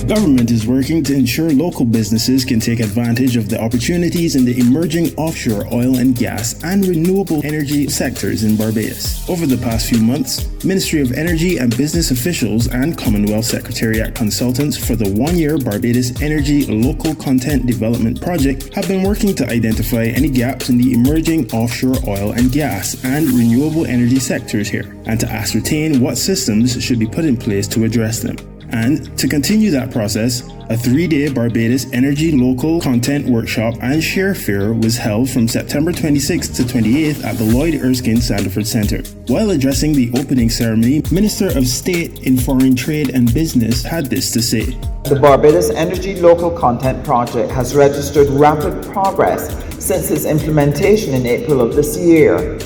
government is working to ensure local businesses can take advantage of the opportunities in the emerging offshore oil and gas and renewable energy sectors in Barbados. Over the past few months, Ministry of Energy and business officials and Commonwealth Secretariat consultants for the one-year Barbados Energy Local Content Development Project have been working to identify any gaps in the emerging offshore oil and gas and renewable energy sectors here, and to ascertain what systems should be put in place to address them. And to continue that process, a 3-day Barbados Energy Local Content Workshop and Share Fair was held from September 26th to 28th at the Lloyd Erskine Sandiford Centre. While addressing the opening ceremony, Minister of State in Foreign Trade and Business had this to say. The Barbados Energy Local Content Project has registered rapid progress since its implementation in April of this year.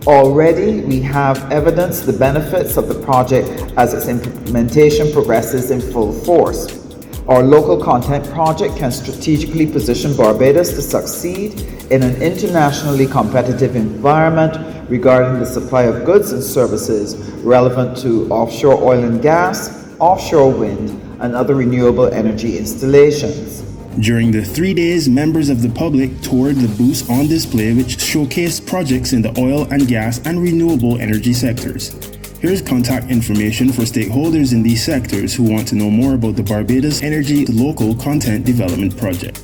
Already, we have evidenced the benefits of the project as its implementation progresses in full force. Our local content project can strategically position Barbados to succeed in an internationally competitive environment regarding the supply of goods and services relevant to offshore oil and gas, offshore wind, and other renewable energy installations. During the 3 days, members of the public toured the booths on display which showcased projects in the oil and gas and renewable energy sectors. Here's contact information for stakeholders in these sectors who want to know more about the Barbados Energy Local Content Development Project.